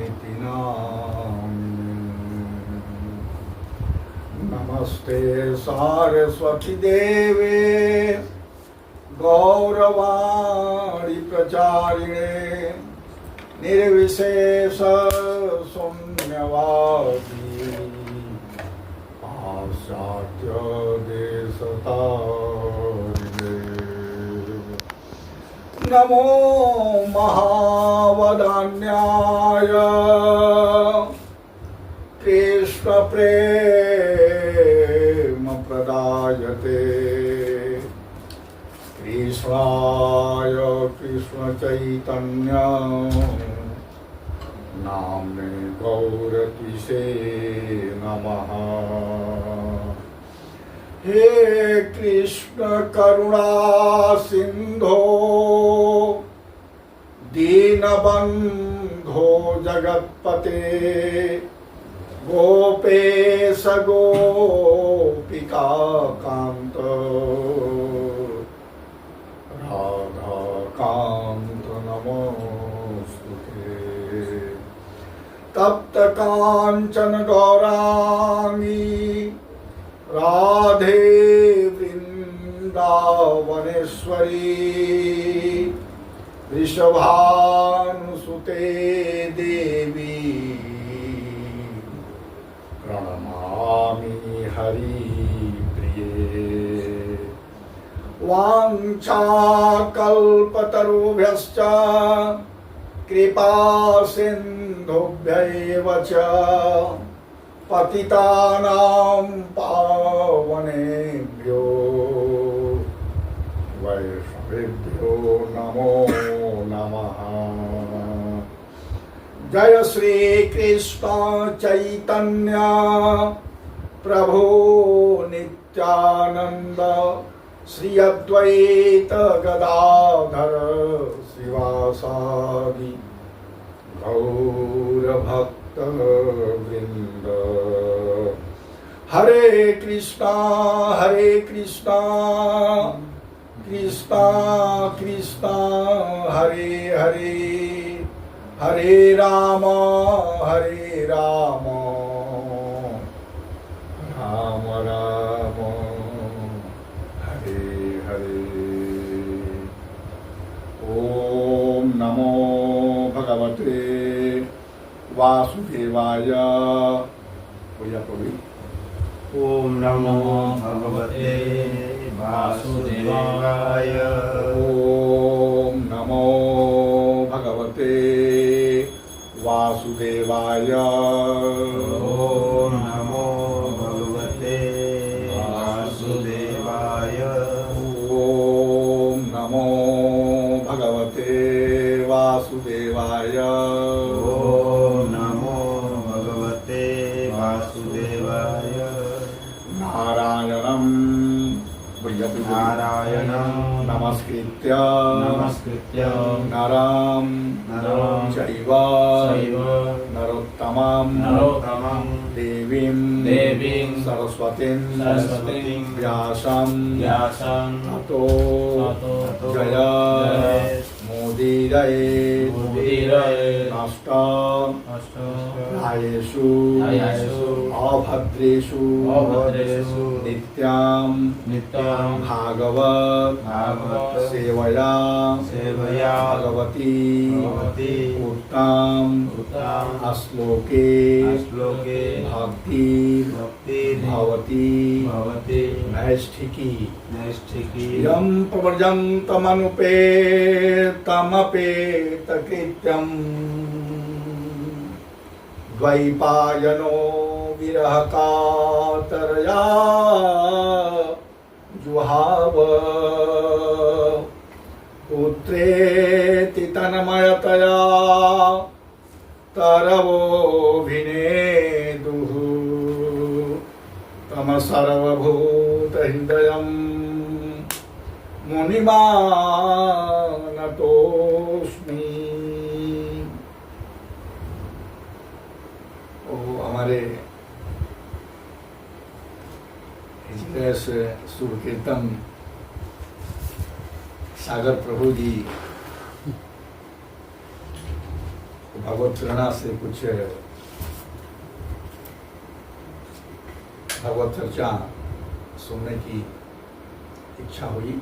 इति नामिने। नमस्ते सारस्वती देवे गौरवाणी प्रचारिणे निर्विशेष शून्यवादी पाश्चात्य देशतारिणे। नमो महावदान्याय कृष्ण प्रेम प्रदायते कृष्णाय कृष्ण चैतन्य नाम्ने गौरतिसे नमः। हे कृष्ण करुणा सिंधो दीनबंधो जगत्पते गोपेश गोपिका कांत राधा कांत नमोस्तुते। तप्त कांचन गौरांगी राधे वृंदावनेश्वरी वृषभानुसुते देवी प्रणमामि हरिप्रिये। वाञ्छाकल्पतरुभ्यश्च कृपा सिन्धुभ्यैव च पतितानां पावनेभ्यो वैष्णवेभ्यो नमो नमः। जय श्री कृष्ण चैतन्य प्रभु नित्यानंद श्री अद्वैत गदाधर शिवासादि गौर भक्त वृंद। हरे कृष्णा कृष्णा कृष्णा हरे हरे हरे राम राम राम हरे हरे। ओम नमो भगवते वासुदेवाय। भैया कवि। ओम नमो भगवते वासुदेवाय। ओम नमो भगवते वासुदेवाय। ओम नमो भगवते वासुदेवाय। ओम नमो भगवते वासुदेवाय। ओम नमो भगवते वासुदेवाय। नारायणं नारायणं नमस्कृत्य नरं चैव नरोत्तमं देवीं सरस्वतीं व्यासं ततो जय मुदीरये नष्टायेषु अभद्रेषु नित्यां भागवत सेवया भगवती उत्तम श्लोके भक्ति भवती नैष्ठिकी यं प्रव्रजन्तमनुपेतमपेतकृत्यम् द्वैपायनो विरह कातरया जुहाव पुत्रेति तन्मयतया तरवोऽभिनेदुः तम सर्वभूतहृदयं मुनिमानतोऽस्मि। हमारे शुभ कीर्तन सागर प्रभु जी तो भगवत प्रेरणा से कुछ भगवत चर्चा सुनने की इच्छा हुई।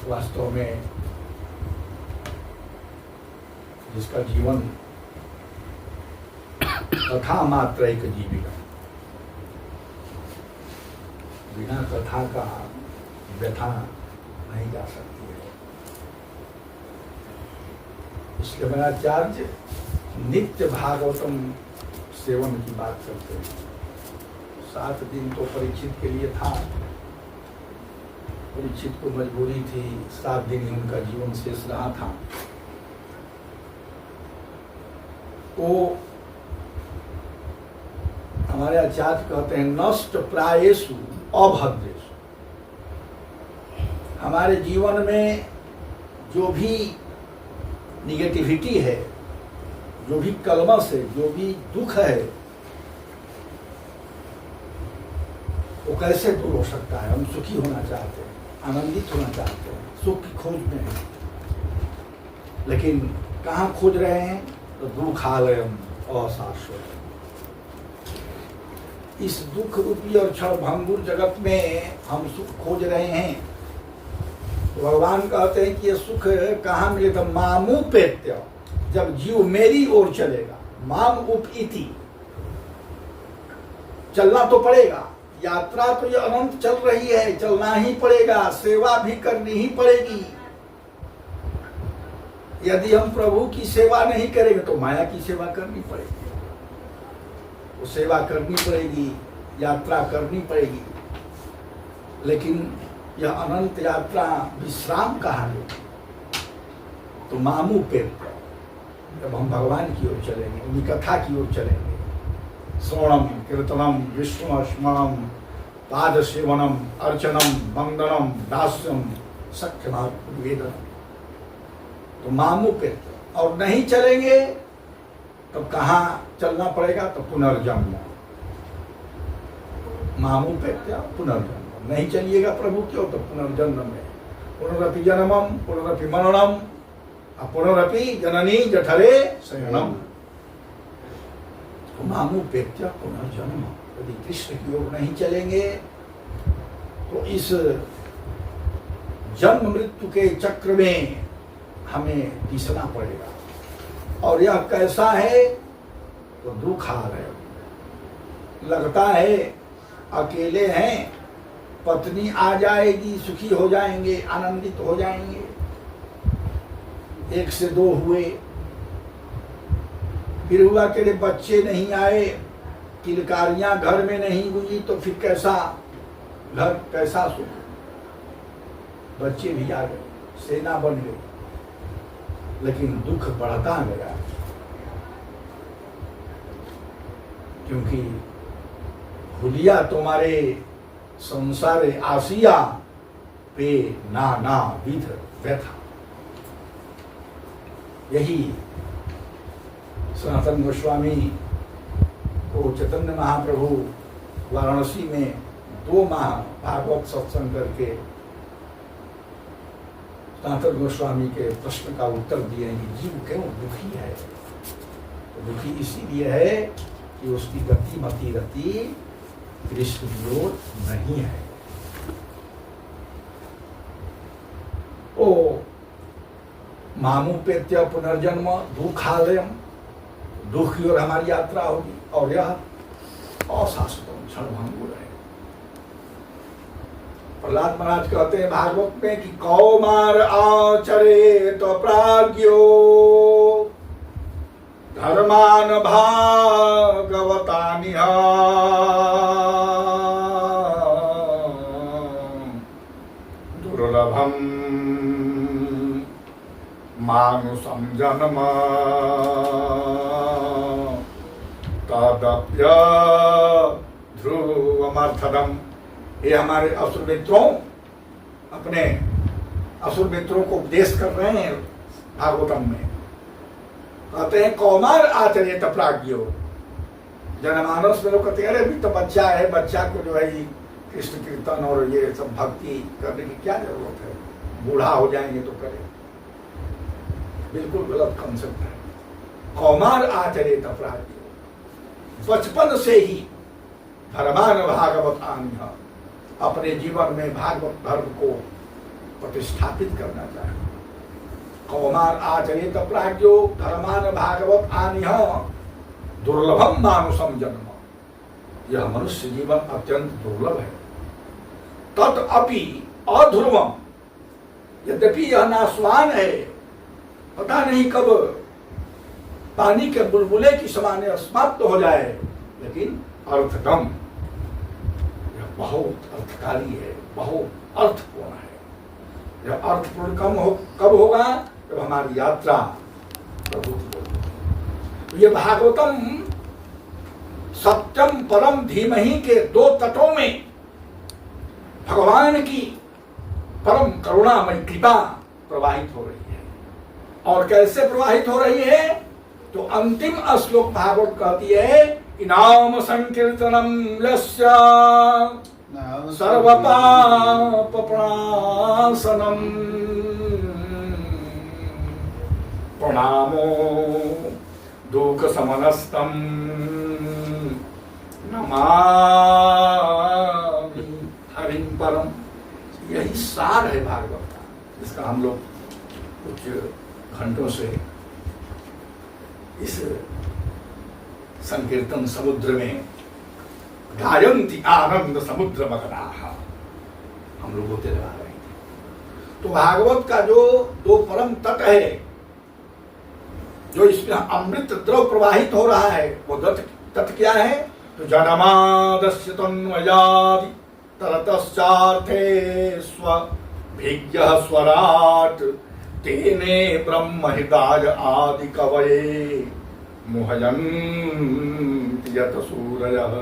वास्तव में जिसका जीवन कथा मात्र एक जीविका, बिना कथा का व्यथा नहीं जा सकती है। इसलिए मेरा आचार्य नित्य भागवतम सेवन की बात करते हैं। 7 दिन तो परीक्षित के लिए था, परीक्षित को मजबूरी थी, 7 दिन ही उनका जीवन शेष रहा था। तो हमारे आचार्य कहते हैं नष्ट प्रायेषु अभद्रेषु। हमारे जीवन में जो भी निगेटिविटी है, जो भी कलमश है, जो भी दुख है, वो कैसे दूर हो सकता है। हम सुखी होना चाहते हैं, आनंदित होना चाहते हैं, सुख की खोज में हैं, लेकिन कहाँ खोज रहे हैं? तो दुखालयम अशाश्वत। इस दुख रूपी और क्षण भंगुर जगत में हम सुख खोज रहे हैं। तो भगवान कहते हैं कि ये सुख कहाँ मिलेगा? मामुपेत्य, जब जीव मेरी ओर चलेगा। माम उप इति, चलना तो पड़ेगा, यात्रा तो ये अनंत चल रही है, चलना ही पड़ेगा, सेवा भी करनी ही पड़ेगी। यदि हम प्रभु की सेवा नहीं करेंगे तो माया की सेवा करनी पड़ेगी, वो सेवा करनी पड़ेगी, यात्रा करनी पड़ेगी। लेकिन यह अनंत यात्रा विश्राम कहाँ है? तो मामू पे जब हम भगवान की ओर चलेंगे, उनकी कथा की ओर चलेंगे, श्रवणम कीर्तनम विष्णु स्मरणम पाद सेवनम अर्चनम वंदनम दास्यम सख्यनाथ निवेदनम, तो मामू पे। और नहीं चलेंगे तो कहाँ चलना पड़ेगा? तो पुनर्जन्म। मामू पे पुनर्जन्म। नहीं चलिएगा प्रभु की ओर तो पुनर्जन्म में पुनरपि जन्मम पुनरपि मरणम पुनरपि जननी जठरे शयनम। मामू पेत्य पुनर्जन्म। यदि कृष्ण की ओर नहीं चलेंगे तो इस जन्म मृत्यु के चक्र में हमें पिसना पड़ेगा। और यह कैसा है? तो दुख आ रहे, लगता है अकेले हैं, पत्नी आ जाएगी, सुखी हो जाएंगे, आनंदित हो जाएंगे। 1 से 2 हुए, फिर हुआ कि बच्चे नहीं आए, किलकारियां घर में नहीं हुई, तो फिर कैसा घर, कैसा सुख? बच्चे भी आ गए, सेना बन गई, लेकिन दुख बढ़ता गया, क्योंकि भूलिया तुम्हारे संसार आसिया पे नाना विध व्यथा। यही सनातन गोस्वामी को चैतन्य महाप्रभु वाराणसी में 2 माह भागवत सत्संग करके सनातन गोस्वामी के प्रश्न का उत्तर दिए कि जीव क्यों दुखी है? तो दुखी इसीलिए है कि उसकी गति मति रति कृष्ण की ओर नहीं है। ओ मामू पेत्य पुनर्जन्म दुखालयम, दुख की ओर हमारी यात्रा होगी। और यह अशाश्वतम क्षणभंगुर है। प्रहलाद महाराज कहते हैं भागवत में कि कौमार आचरे तो प्राज्ञो धर्मान भागवतानि दुर्लभम मानुषम जन्म तदप्य ध्रुवमर्थदम। ये हमारे असुर मित्रों अपने असुर मित्रों को उपदेश कर रहे हैं भागवतम में। कहते हैं कौमार आचर्यत प्राज्ञो। जनमानस में लोग कहते हैं अरे अभी तो बच्चा है, बच्चा को जो है कृष्ण कीर्तन और ये सब भक्ति करने की क्या जरूरत है, बूढ़ा हो जाएंगे तो करें। बिल्कुल गलत कंसेप्ट है। कौमार आचरित अपराध, बचपन से ही धर्मान भागवत आन्य, अपने जीवन में भागवत धर्म को प्रतिष्ठापित करना चाहिए। कौमार आचरित प्राज्ञो धर्मान भागवत आन्य दुर्लभम मानुषम जन्म, यह मनुष्य जीवन अत्यंत दुर्लभ है। तत् अपि अध्रुवम, यद्यपि यह नाशवान है, पता नहीं कब पानी के बुलबुले की समान समाप्त हो जाए, लेकिन अर्थगम, यह बहुत अर्थकारी है, बहुत अर्थपूर्ण है। यह अर्थपूर्ण कब होगा? जब हमारी यात्रा प्रभु की होगी। तो ये भागवतम सत्यम परम धीमहि के दो तटों में भगवान की परम करुणामय कृपा प्रवाहित हो रही है। और कैसे प्रवाहित हो रही है? तो अंतिम श्लोक भागवत कहती है, इनाम संकीर्तनम यस्य सर्वपाप प्रणाशनम प्रणामो दुख समनस्तम नमामि हरिं परम। यही सार है भागवत का, जिसका हम लोग कुछ घंटों से इस संकीर्तन समुद्र में गायन्ति आनंद समुद्र मगनाः हम लोग होते रह रहे हैं। तो भागवत का जो दो परम तट है, जो इसमें अमृत द्रव प्रवाहित हो रहा है, वो तट क्या है? तो जन्मादस्य तन्मयादि तरतश्चार्थे स्वभिज्ञः स्वराट् तेने ब्रह्म हृदाय आदि कवये मुह्यन्ति यत सूरयः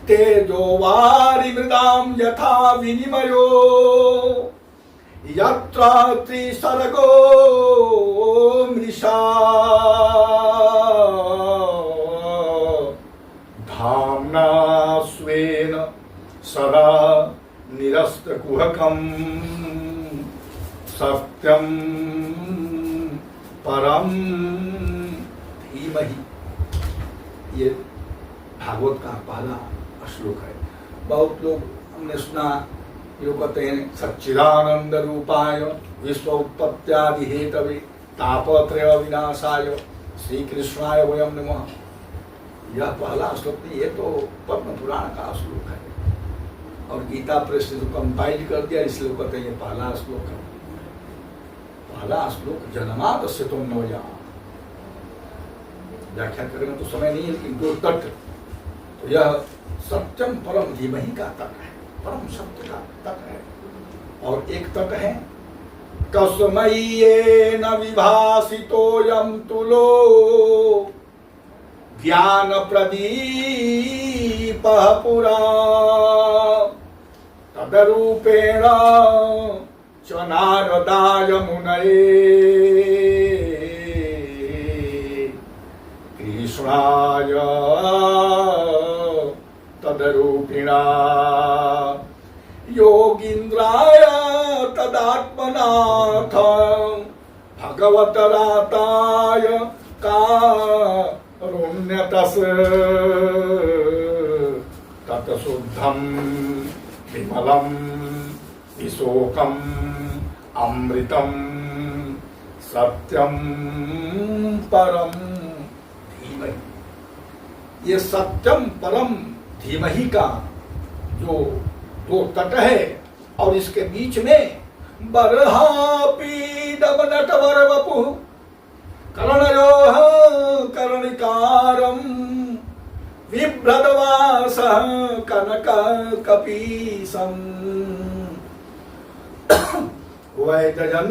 तेजो वारिमृदां यथा विनिमयो यत्र त्रिसर्गो मृषा धाम्ना स्वेन सदा निरस्तकुहकम् सत्यम परम धीमहि। ये भागवत का पहला श्लोक है। बहुत लोग हमने सुना, ये कहते हैं सच्चिदानंद रूपाय विश्व उत्पत्त्यादि हेतवे तापत्रय विनाशाय श्री कृष्णाय वयम नमः। यह पहला श्लोक नहीं, ये तो पद्म पुराण का श्लोक है, और गीता प्रेस ने तो कंपाइल कर दिया, इसलिए कहते हैं ये पहला श्लोक है। पहला श्लोक जन्मादस्य तन्मया, व्याख्या करेंगे तो समय नहीं है, लेकिन दो तट, तो यह सत्यम परम धीमहि का तट है, परम सत्य का तट है। और एक तट है कस्मय्येन विभासितोऽयं तुलो ज्ञान प्रदीपः पुरा तदरूपेण च नारदाय मुनये कृष्णाय तदरूपिणा योगीन्द्राय तदात्मनाथ भगवतराताय कारुण्यतस् तत्शुद्धं विमलं विशोकम् अमृतं सत्यं परम धीमहि। ये सत्यम परम धीमहि का जो दो तट है, और इसके बीच में बर्हापीडम नटवर वपु कर्णयोः कर्णिकारं बिभ्रद्वासः कनक कपीसं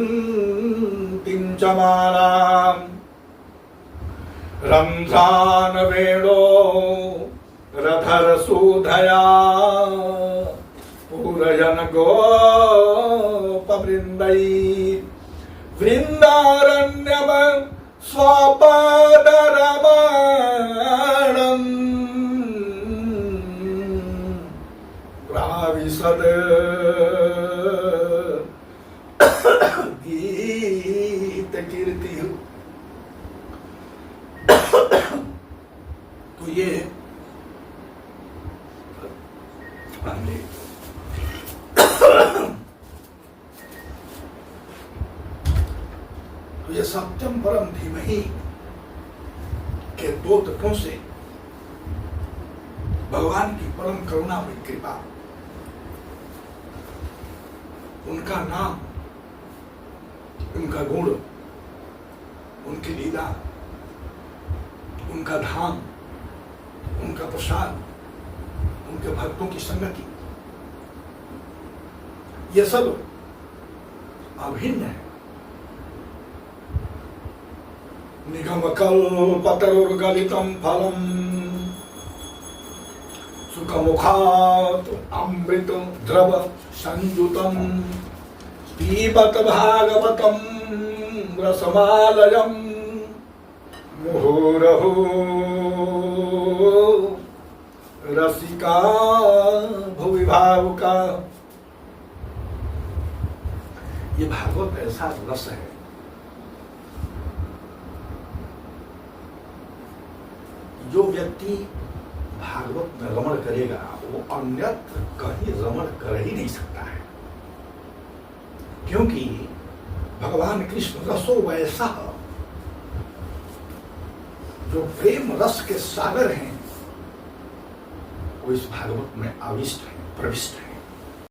वैजयन्तीं च मालां रंध्रान् वेणो रथरसूधया पूरयन् गोपवृन्दै वृन्दारण्यं स्वापदरमणं प्राविशद गीतेन्द्रम्। नित्य कीर्ति हो। तो ये तो ये सत्यम परम धीमहि के दो तत्वों से भगवान की परम करुणा में कृपा, उनका नाम, उनका गुण, उनकी लीला, उनका धाम, उनका प्रसाद, उनके भक्तों की संगति, ये सब अभिन्न है। निगम कल्पतरुर्गलितं फलम् सुखमुखात् अमृत द्रव संयुतं पीबत भागवतं रसमालयं मुहुरहो रसिका भुवि भावुका। ये भागवत ऐसा रस है, जो व्यक्ति भागवत में रमण करेगा वो अन्यत्र कहीं रमण कर ही नहीं सकता है, क्योंकि भगवान कृष्ण रसो वैसा, जो प्रेम रस के सागर हैं, वो इस भागवत में आविष्ट है, प्रविष्ट है।